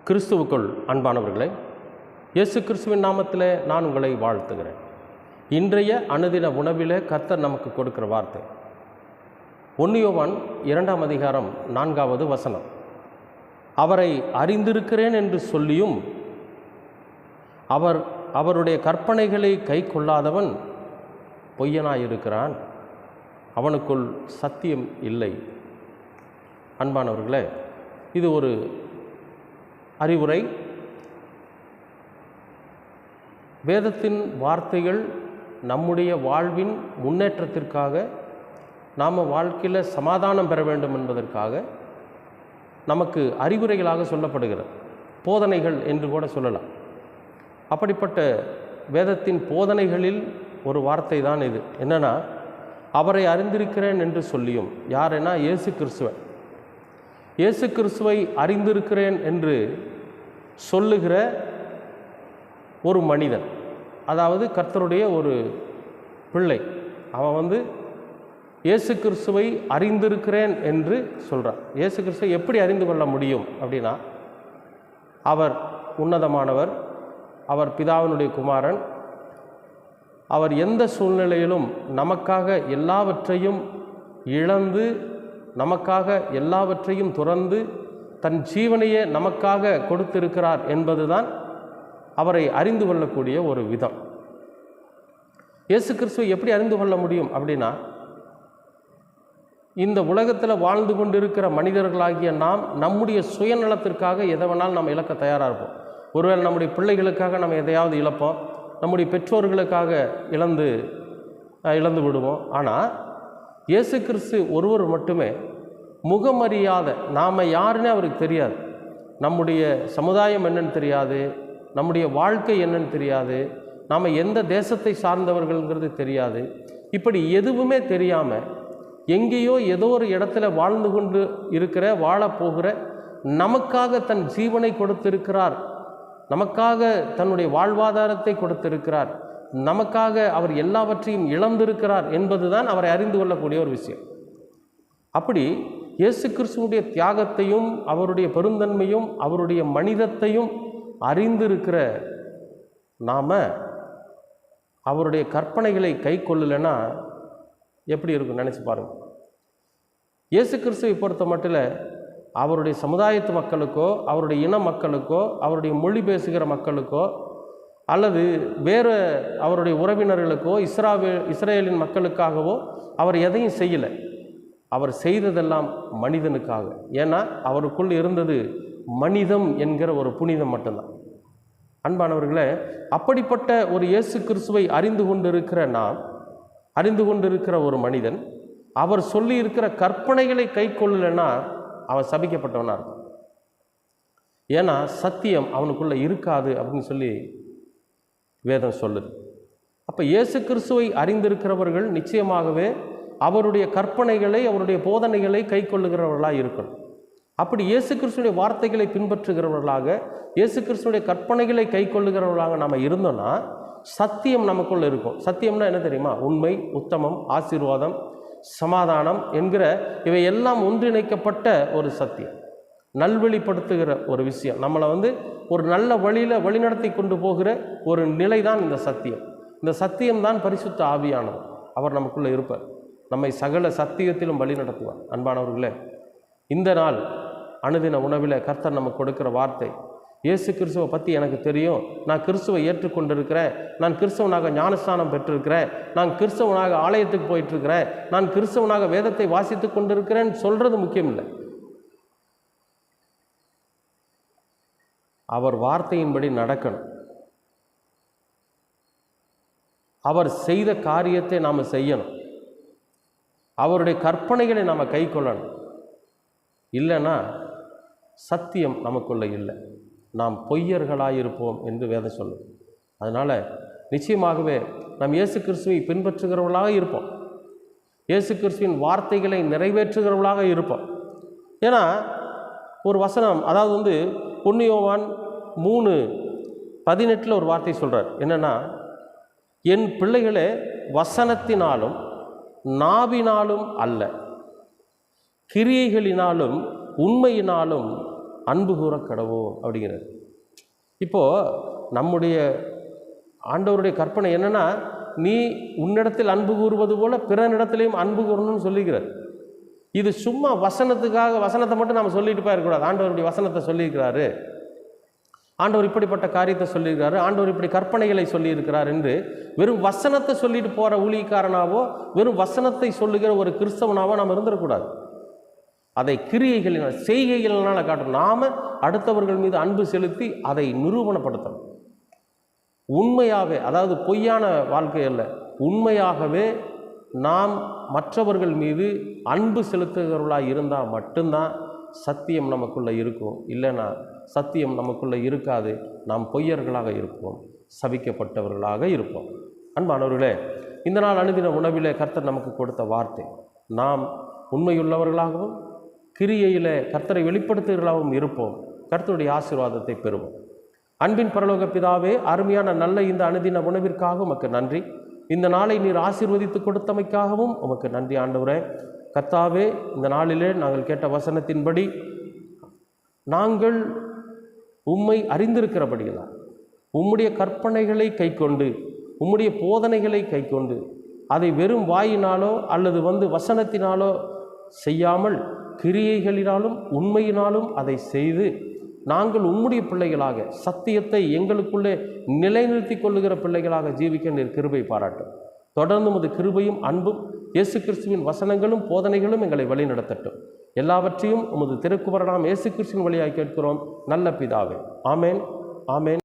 கிறிஸ்துவுக்குள் அன்பானவர்களே, இயேசு கிறிஸ்துவின் நாமத்திலே நான் உங்களை வாழ்த்துகிறேன். இன்றைய அனுதின உணவிலே கர்த்தர் நமக்கு கொடுக்கிற வார்த்தை 1 யோவான் 2ஆம் அதிகாரம் 4வது வசனம். அவரை அறிந்திருக்கிறேன் என்று சொல்லியும் அவருடைய கற்பனைகளை கை கொள்ளாதவன் பொய்யனாயிருக்கிறான், அவனுக்குள் சத்தியம் இல்லை. அன்பானவர்களே, இது ஒரு அறிவுரை. வேதத்தின் வார்த்தைகள் நம்முடைய வாழ்வின் முன்னேற்றத்திற்காக, நாம் வாழ்க்கையில் சமாதானம் பெற வேண்டும் என்பதற்காக நமக்கு அறிவுரைகளாக சொல்லப்படுகிறது, போதனைகள் என்று கூட சொல்லலாம். அப்படிப்பட்ட வேதத்தின் போதனைகளில் ஒரு வார்த்தை தான் இது. என்னென்னா, அவரை அறிந்திருக்கிறேன் என்று சொல்லியும், யாரென்னா இயேசு கிறிஸ்துவை அறிந்திருக்கிறேன் என்று சொல்லுகிற ஒரு மனிதன், அதாவது கர்த்தருடைய ஒரு பிள்ளை, அவன் இயேசு கிறிஸ்துவை அறிந்திருக்கிறேன் என்று சொல்கிறான். இயேசு கிறிஸ்துவை எப்படி அறிந்து கொள்ள முடியும் அப்படின்னா, அவர் உன்னதமானவர், அவர் பிதாவினுடைய குமாரன், அவர் எந்த சூழ்நிலையிலும் நமக்காக எல்லாவற்றையும் இழந்து, நமக்காக எல்லாவற்றையும் துறந்து தன் ஜீவனையே நமக்காக கொடுத்திருக்கிறார் என்பதுதான் அவரை அறிந்து கொள்ளக்கூடிய ஒரு விதம். இயேசு கிறிஸ்துவை எப்படி அறிந்து கொள்ள முடியும் அப்படின்னா, இந்த உலகத்தில் வாழ்ந்து கொண்டிருக்கிற மனிதர்களாகிய நாம் நம்முடைய சுயநலத்திற்காக எதை வேணாலும் நம்ம இழக்க தயாராக இருப்போம். ஒருவேளை நம்முடைய பிள்ளைகளுக்காக நம்ம எதையாவது இழப்போம், நம்முடைய பெற்றோர்களுக்காக இழந்து விடுவோம். ஆனால் இயேசு கிறிஸ்து ஒருவர் மட்டுமே முகமறியாத, நாம் யாருன்னே அவருக்கு தெரியாது, நம்முடைய சமுதாயம் என்னன்னு தெரியாது, நம்முடைய வாழ்க்கை என்னன்னு தெரியாது, நாம் எந்த தேசத்தை சார்ந்தவர்கள்ங்கிறது தெரியாது, இப்படி எதுவுமே தெரியாமல் எங்கேயோ ஏதோ ஒரு இடத்துல வாழ்ந்து கொண்டு இருக்கிற, வாழப்போகிற நமக்காக தன் ஜீவனை கொடுத்திருக்கிறார், நமக்காக தன்னுடைய வாழ்வாதாரத்தை கொடுத்திருக்கிறார், நமக்காக அவர் எல்லாவற்றையும் இழந்திருக்கிறார் என்பதுதான் அவரை அறிந்து கொள்ளக்கூடிய ஒரு விஷயம். அப்படி இயேசு கிறிஸ்துவுடைய தியாகத்தையும் அவருடைய பெருந்தன்மையும் அவருடைய மனிதத்தையும் அறிந்திருக்கிற நாம் அவருடைய கற்பனைகளை கை கொள்ளலைன்னா எப்படி இருக்கும் நினச்சி பாருங்கள். இயேசு கிறிஸ்துவை பொறுத்த மட்டும் அவருடைய சமுதாயத்து மக்களுக்கோ, அவருடைய இன மக்களுக்கோ, அவருடைய மொழி பேசுகிற மக்களுக்கோ, அல்லது வேறு அவருடைய உறவினர்களுக்கோ, இஸ்ரேலின் மக்களுக்காகவோ அவர் எதையும் செய்யலை. அவர் செய்ததெல்லாம் மனிதனுக்காக. ஏன்னா அவருக்குள் இருந்தது மனிதம் என்கிற ஒரு புனிதம் மட்டும்தான். அன்பானவர்களே, அப்படிப்பட்ட ஒரு இயேசு கிறிஸ்துவை அறிந்து கொண்டிருக்கிற ஒரு மனிதன் அவர் சொல்லி இருக்கிற கற்பனைகளை கை கொள்ளலைன்னா அவன் சபிக்கப்பட்டவனாக இருக்கும். ஏன்னா சத்தியம் அவனுக்குள்ளே இருக்காது அப்படின்னு சொல்லி வேதம் சொல்லுது. அப்போ இயேசு கிறிஸ்துவை அறிந்திருக்கிறவர்கள் நிச்சயமாகவே அவருடைய கற்பனைகளை, அவருடைய போதனைகளை கை கொள்ளுகிறவர்களாக இருக்கணும். அப்படி இயேசு கிறிஸ்துடைய வார்த்தைகளை பின்பற்றுகிறவர்களாக, இயேசு கிறிஸ்துடைய கற்பனைகளை கை கொள்ளுகிறவர்களாக நாம் இருந்தோம்னா சத்தியம் நமக்குள்ளே இருக்கும். சத்தியம்னா என்ன தெரியுமா? உண்மை, உத்தமம், ஆசீர்வாதம், சமாதானம் என்கிற இவை எல்லாம் ஒன்றிணைக்கப்பட்ட ஒரு சத்தியம், நல்வழிப்படுத்துகிற ஒரு விஷயம், நம்மளை ஒரு நல்ல வழியில் வழிநடத்தி கொண்டு போகிற ஒரு நிலை தான் இந்த சத்தியம். இந்த சத்தியம்தான் பரிசுத்த ஆவியானவர். அவர் நமக்குள்ளே இருப்பார், நம்மை சகல சத்தியத்திலும் வழி நடத்துவார். அன்பானவர்களே, இந்த நாள் அனுதின உணவில் கர்த்தர் நமக்கு கொடுக்கிற வார்த்தை, இயேசு கிறிஸ்துவை பற்றி எனக்கு தெரியும், நான் கிறிஸ்துவை ஏற்றுக்கொண்டிருக்கிறேன், நான் கிறிஸ்தவனாக ஞானஸ்நானம் பெற்றிருக்கிறேன், நான் கிறிஸ்தவனாக ஆலயத்துக்கு போயிட்டுருக்கிறேன், நான் கிறிஸ்தவனாக வேதத்தை வாசித்து கொண்டிருக்கிறேன்னு சொல்கிறது முக்கியம் இல்லை. அவர் வார்த்தையின்படி நடக்கணும். அவர் செய்த காரியத்தை நாம் செய்யணும். அவருடைய கற்பனைகளை நாம் கை கொள்ளணும். இல்லைன்னா சத்தியம் நமக்குள்ளே இல்லை, நாம் பொய்யர்களாயிருப்போம் என்று வேதம் சொல்லும். அதனால் நிச்சயமாகவே நாம் இயேசு கிறிஸ்துவை பின்பற்றுகிறவர்களாக இருப்போம், இயேசு கிறிஸ்துவின் வார்த்தைகளை நிறைவேற்றுகிறவர்களாக இருப்போம். ஏன்னா ஒரு வசனம், அதாவது 1 யோவான் 3:18 ஒரு வார்த்தை சொல்கிறார். என்னென்னா, என் பிள்ளைகளே, வசனத்தினாலும் நாவினாலும் அல்ல, கிரியைகளினாலும் உண்மையினாலும் அன்பு கூற கடவோம் அப்படிங்கிறது. இப்போது நம்முடைய ஆண்டவருடைய கற்பனை என்னென்னா, நீ உன்னிடத்தில் அன்பு கூறுவது போல பிறனிடத்திலையும் அன்பு கூறணும்னு சொல்லிக்கிறார். இது சும்மா வசனத்துக்காக வசனத்தை மட்டும் நம்ம சொல்லிட்டு போயிடக்கூடாது. ஆண்டவருடைய வசனத்தை சொல்லியிருக்கிறாரு, ஆண்டவர் இப்படிப்பட்ட காரியத்தை சொல்லியிருக்கிறாரு, ஆண்டவர் இப்படி கற்பனைகளை சொல்லியிருக்கிறார் என்று வெறும் வசனத்தை சொல்லிட்டு போகிற ஊழியக்காரனாவோ வெறும் வசனத்தை சொல்லுகிற ஒரு கிறிஸ்தவனாவோ நாம் இருந்துடக்கூடாது. அதை கிரியைகளினால் செய்கைகளினால் காட்டணும். நாம் அடுத்தவர்கள் மீது அன்பு செலுத்தி அதை நிரூபணப்படுத்தணும். உண்மையாகவே, அதாவது பொய்யான வாழ்க்கை அல்ல, உண்மையாகவே நாம் மற்றவர்கள் மீது அன்பு செலுத்துகிறவர்களாக இருந்தால் மட்டும்தான் சத்தியம் நமக்குள்ளே இருக்கும். இல்லைன்னா சத்தியம் நமக்குள்ளே இருக்காது. நாம் பொய்யர்களாக இருப்போம், சபிக்கப்பட்டவர்களாக இருப்போம். அன்பானவர்களே, இந்த நாள் அனுதின உணவிலே கர்த்தர் நமக்கு கொடுத்த வார்த்தை, நாம் உண்மையுள்ளவர்களாகவும் கிரியையிலே கர்த்தரை வெளிப்படுத்துகிறவர்களாகவும் இருப்போம். கர்த்தருடைய ஆசீர்வாதத்தை பெறுவோம். அன்பின் பரலோக பிதாவே, அருமையான நல்ல இந்த அனுதின உணவிற்காக உமக்கு நன்றி. இந்த நாளை நீர் ஆசீர்வதித்து கொடுத்தமைக்காகவும் உமக்கு நன்றி ஆண்டவரே. கர்த்தாவே, இந்த நாளிலே நாங்கள் கேட்ட வசனத்தின்படி நாங்கள் உம்மை அறிந்திருக்கிறபடியால் உம்முடைய கற்பனைகளை கைக்கொண்டு உம்முடைய போதனைகளை கைக்கொண்டு அதை வெறும் வாயினாலோ அல்லது வசனத்தினாலோ செய்யாமல் கிரியைகளினாலும் உண்மையினாலும் அதை செய்து நாங்கள் உம்முடைய பிள்ளைகளாக சத்தியத்தை எங்களுக்குள்ளே நிலைநிறுத்தி கொள்ளுகிற பிள்ளைகளாக ஜீவிக்க நீர் கிருபை பாராட்டும். தொடர்ந்து உமது கிருபையும் அன்பும் இயேசு கிறிஸ்துவின் வசனங்களும் போதனைகளும் எங்களை வழிநடத்தட்டும். எல்லாவற்றையும் உமது திருக்குமாரனாம் இயேசு கிறிஸ்துவின் வழியாக கேட்கிறோம் நல்ல பிதாவே. ஆமேன், ஆமேன்.